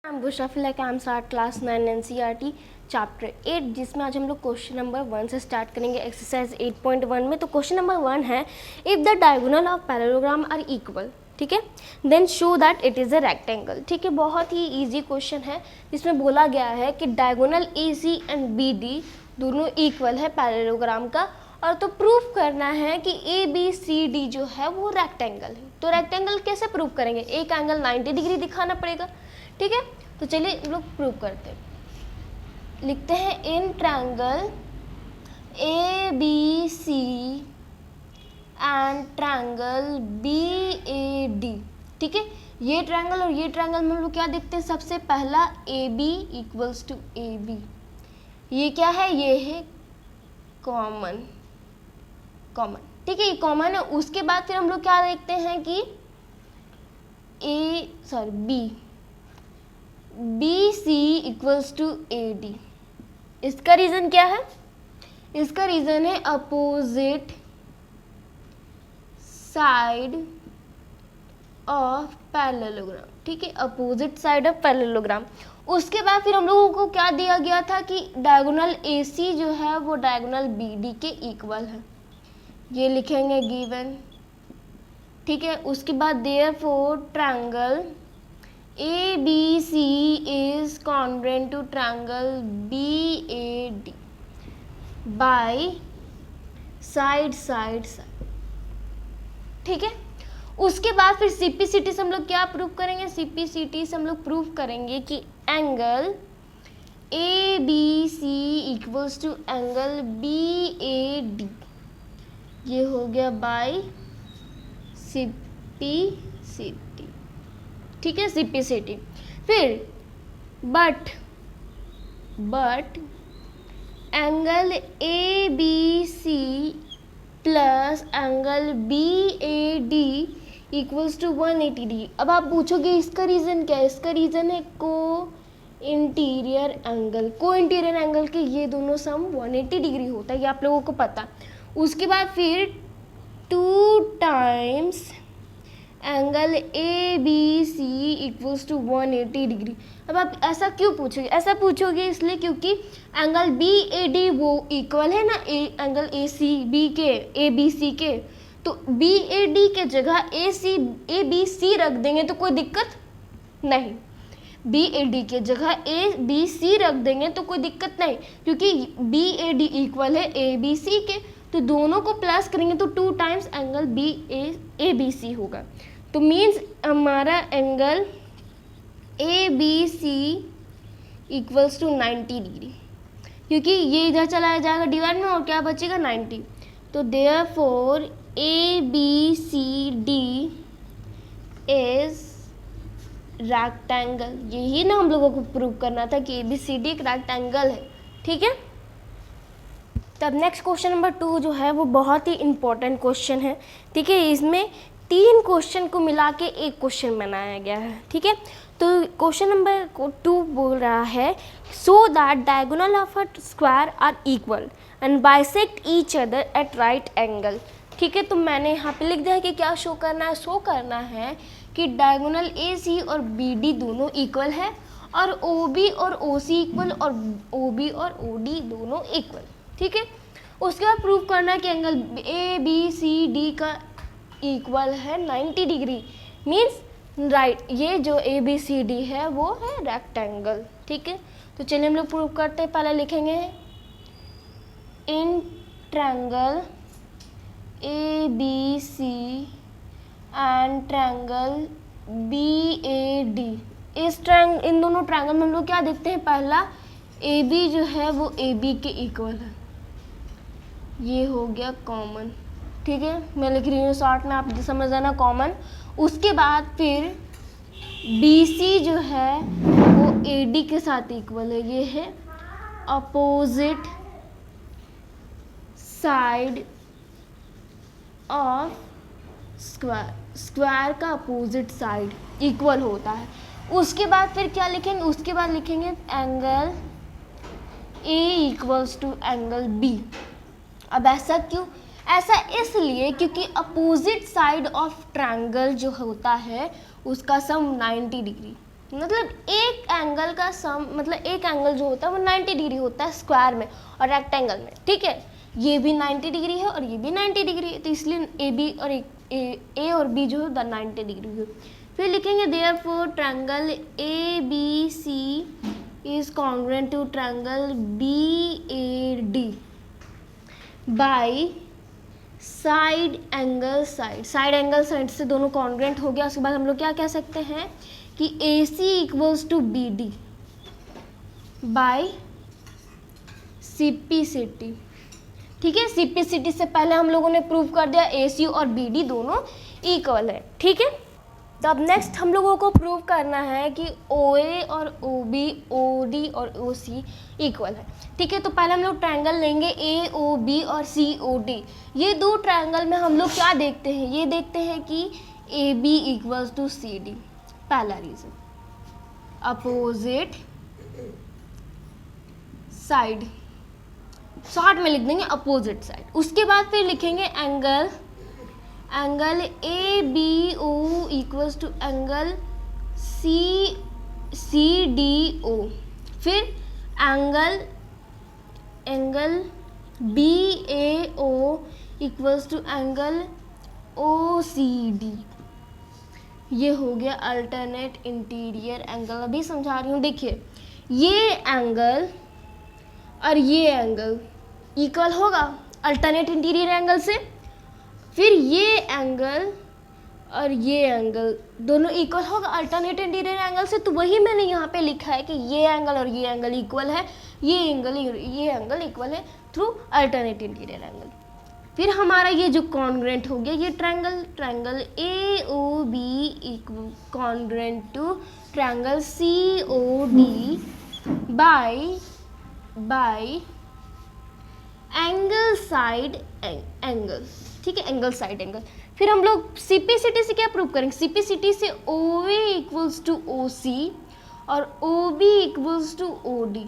Class 9 NCERT chapter 8 जिसमें आज हम लोग क्वेश्चन नंबर 1 से स्टार्ट करेंगे एक्सरसाइज 8.1 में। तो क्वेश्चन नंबर 1 है if the diagonal of parallelogram are equal, ठीक है, then show that it is a rectangle. ठीक है, बहुत ही इजी क्वेश्चन है जिसमें बोला गया है कि डायगोनल AC एंड BD दोनों इक्वल है पैरेललोग्राम का, और तो प्रूफ करना है कि ABCD जो है वो रेक्टेंगल है। तो रेक्टेंगल कैसे प्रूफ करेंगे? एक एंगल 90 डिग्री दिखाना पड़ेगा, ठीक है। तो चलिए हम लोग प्रूव करते हैं। लिखते हैं in triangle ABC and triangle BAD, ठीक है। ये ट्रायंगल और ये ट्रायंगल में हम लोग क्या देखते हैं? सबसे पहला AB इक्वल्स टू AB, ये क्या है? ये है कॉमन, ठीक है, ये कॉमन है। उसके बाद फिर हम लोग क्या देखते हैं कि BC इक्वल्स टू AD। इसका रीज़न क्या है? इसका रीज़न है अपोजिट साइड ऑफ पैरेललोग्राम, ठीक है, अपोजिट साइड ऑफ पैरेललोग्राम। उसके बाद फिर हम लोगों को क्या दिया गया था कि डायगोनल AC जो है वो डायगोनल BD के इक्वल है, ये लिखेंगे गिवन, ठीक है। उसके बाद therefore triangle ABC is congruent to triangle BAD by side, ठीक है। उसके बाद फिर CPCT से हम लोग क्या प्रूव करेंगे? CPCT से हम लोग प्रूव करेंगे कि angle ABC equals to angle BAD, ये हो गया बाय CPCT, ठीक है, CPCT। फिर but angle ABC plus angle BAD equals to 180 degree. अब आप पूछोगे इसका रीज़न क्या है? इसका रीज़न है को इंटीरियर एंगल के ये दोनों सम 180 डिग्री होता है, ये आप लोगों को पता। उसके बाद फिर 2 times angle ABC equals to 180 degree. अब आप ऐसा क्यों पूछोगे? ऐसा पूछोगे इसलिए क्योंकि एंगल BAD वो इक्वल है ना एंगल ABC के, तो BAD के जगह ABC रख देंगे तो कोई दिक्कत नहीं। BAD के जगह ABC रख देंगे तो कोई दिक्कत नहीं, क्योंकि BAD इक्वल है ABC के, तो दोनों को प्लस करेंगे तो 2 टाइम्स एंगल ABC होगा। तो मीन्स हमारा angle ABC equals to 90 degree, क्योंकि ये इधर चला जाएगा डिवाइड में और क्या बचेगा? 90। तो देयरफॉर ABCD इज रेक्टेंगल। यही ना हम लोगों को प्रूव करना था कि ABCD एक रेक्टेंगल है, ठीक है। तब नेक्स्ट क्वेश्चन नंबर 2 जो है वो बहुत ही इम्पोर्टेंट क्वेश्चन है, ठीक है। इसमें 3 क्वेश्चन को मिला के एक क्वेश्चन बनाया गया है, ठीक है। तो क्वेश्चन नंबर 2 बोल रहा है so that diagonal of a square are equal and bisect each other at right angle, ठीक है। तो मैंने यहाँ पे लिख दिया है कि क्या शो करना है? शो करना है कि डायगोनल AC और BD दोनों इक्वल है, और OB और OC इक्वल, और OB और OD दोनों इक्वल, ठीक है। उसके बाद प्रूव करना है कि एंगल ABCD का इक्वल है 90 डिग्री, मीन्स राइट, ये जो ABCD है वो है रेक्टेंगल, ठीक है। तो चलिए हम लोग प्रूव करते हैं। पहले लिखेंगे in triangle ABC and triangle BAD। इन दोनों ट्रायंगल में हम लोग क्या देखते हैं? पहला AB जो है वो AB के इक्वल है, ये हो गया कॉमन, ठीक है। मैं लिख रही हूँ शॉर्ट में, आप समझ जाना कॉमन। उसके बाद फिर BC जो है वो AD के साथ इक्वल है, ये है अपोजिट साइड ऑफ स्क्वायर का अपोजिट साइड इक्वल होता है। उसके बाद फिर क्या लिखेंगे? उसके बाद लिखेंगे angle A equals to angle B। अब ऐसा क्यों? ऐसा इसलिए क्योंकि अपोजिट साइड ऑफ ट्रायंगल जो होता है उसका सम 90 डिग्री, मतलब एक एंगल का सम मतलब एक एंगल जो होता है वो 90 डिग्री होता है स्क्वायर में और रेक्टेंगल में, ठीक है। ये भी 90 डिग्री है और ये भी 90 डिग्री है, तो इसलिए ए और बी जो है 90 डिग्री है। फिर लिखेंगे therefore triangle A B C is congruent to triangle B A D by side angle side से दोनों कॉन्ग्रुएंट हो गया। उसके बाद हम लोग क्या कह सकते हैं कि A C equals to B D by CPCT, ठीक है। सिपिसिटी से पहले हम लोगों ने प्रूव कर दिया ए सी और बी डी दोनों इक्वल है, ठीक है। तो अब नेक्स्ट हम लोगों को प्रूव करना है कि ओ ए और ओ बी, ओ डी और ओ सी इक्वल है, ठीक है। तो पहले हम लोग ट्रायंगल लेंगे ए ओ बी और सी ओ डी। ये दो ट्रायंगल में हम लोग क्या देखते हैं, ये देखते हैं कि A B equals to C D. पहला रीजन अपोजिट साइड, शॉर्ट में लिख देंगे अपोजिट साइड। उसके बाद फिर लिखेंगे angle A B O equals to angle C D O. फिर angle B A O equals to angle O C D. ये हो गया अल्टरनेट इंटीरियर एंगल। अभी समझा रही हूँ, देखिए ये एंगल और ये एंगल इक्वल होगा अल्टरनेट इंटीरियर एंगल से। फिर ये एंगल और ये एंगल दोनों इक्वल होगा अल्टरनेट इंटीरियर एंगल से। तो वही मैंने यहाँ पे लिखा है कि ये एंगल और ये एंगल इक्वल है, ये एंगल इक्वल है थ्रू अल्टरनेट इंटीरियर एंगल। फिर हमारा ये जो कॉन्ग्रुएंट हो गया, ये triangle A O B equal congruent to triangle C O D by angle side angle, ठीक है, एंगल साइड एंगल। फिर हम लोग सिपिसिटी से क्या प्रूव करेंगे, सिपिसिटी से ओ ए इक्वल्स टू ओ सी और O B equals to O D.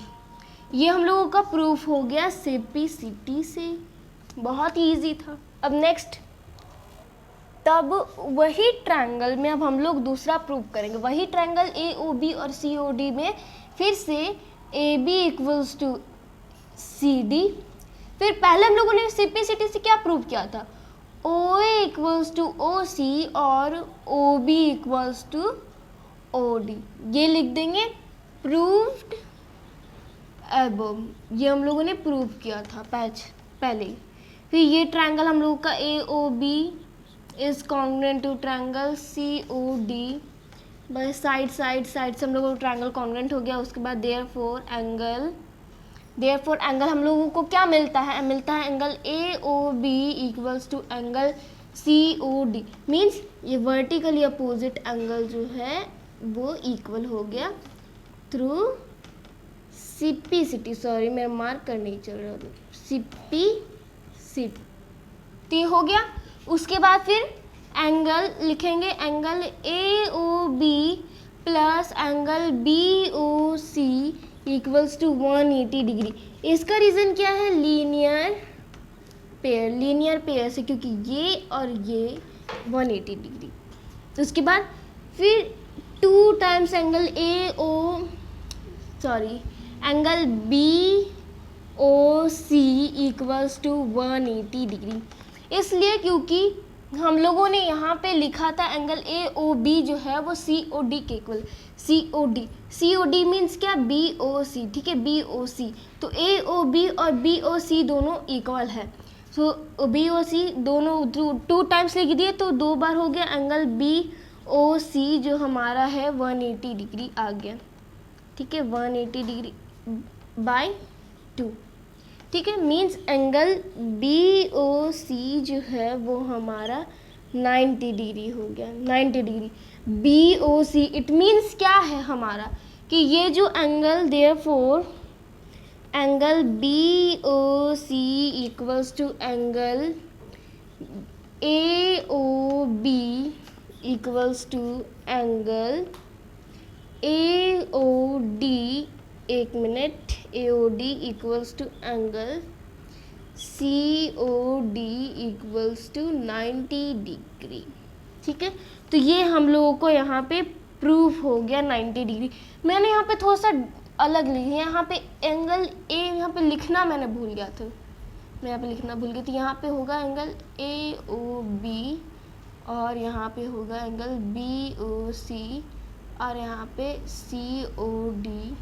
ये हम लोगों का प्रूफ हो गया सिपिसिटी से, बहुत इजी था। अब नेक्स्ट, तब वही ट्रायंगल में अब हम लोग दूसरा प्रूफ करेंगे, वही ट्रायंगल ए ओ बी और सी ओ डी में फिर से A B equals to C D. फिर पहले हम लोगों ने सिपिसिटी से क्या प्रूव किया था, ओ ए इक्वल्स टू ओ सी और O B equals to O D. ये लिख देंगे प्रूव्ड अबव, ये हम लोगों ने प्रूव किया था पहले ही। फिर ये ट्रायंगल हम लोगों का A O B is congruent to triangle C O D by side से हम लोगों को ट्रायंगल कॉन्ग्रुएंट हो गया। उसके बाद देयरफॉर एंगल हम लोगों को क्या मिलता है angle A O B equals to angle C O D. Means ये वर्टिकली अपोजिट एंगल जो है वो इक्वल हो गया थ्रू सिपिसिटी। सॉरी मैं मार्क कर नहीं चल रहा था, सिपिसिटी हो गया। उसके बाद फिर एंगल लिखेंगे, angle A O B plus angle B O C equals to 180 degree. इसका रीज़न क्या है, लीनियर पेयर से, क्योंकि ये और ये 180 डिग्री। तो उसके बाद फिर 2 times angle B O C equals to 180 degree. इसलिए क्योंकि हम लोगों ने यहाँ पे लिखा था एंगल ए ओ बी जो है वो सी ओ डी के इक्वल, सी ओ डी मीन्स क्या, बी ओ सी, ठीक है, बी ओ सी। तो ए ओ बी और बी ओ सी दोनों इक्वल है। सो बी ओ सी दोनों 2 टाइम्स लिख दिए तो 2 बार हो गया। एंगल बी ओ सी जो हमारा है 180 डिग्री आ गया, ठीक है, 180 डिग्री बाय 2, ठीक है। Means angle B O C जो है वो हमारा 90 डिग्री हो गया, 90 degree B O C. It means क्या है हमारा कि ये जो angle, therefore angle B O C equals to angle A O B equals to angle A O D, एक minute, A O D equals to angle C O D equals to 90 degree, ठीक है। तो ये हम लोगों को यहाँ पे प्रूफ हो गया 90 डिग्री। मैंने यहाँ पे थोड़ा सा अलग लिख दिया, यहाँ पे एंगल ए यहाँ पे लिखना मैंने भूल गया था, मैं यहाँ पे लिखना भूल गई थी। यहाँ पे होगा एंगल ए ओ बी और यहाँ पे होगा एंगल बी ओ सी और यहाँ पे सी ओ डी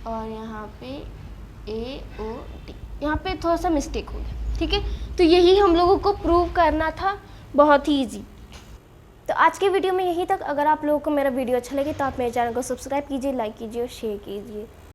और यहाँ पे ए ओ डी। यहाँ पे थोड़ा सा मिस्टेक हो गया, ठीक है। तो यही हम लोगों को प्रूव करना था, बहुत ही ईजी। तो आज के वीडियो में यही तक। अगर आप लोगों को मेरा वीडियो अच्छा लगे तो आप मेरे चैनल को सब्सक्राइब कीजिए, लाइक कीजिए और शेयर कीजिए।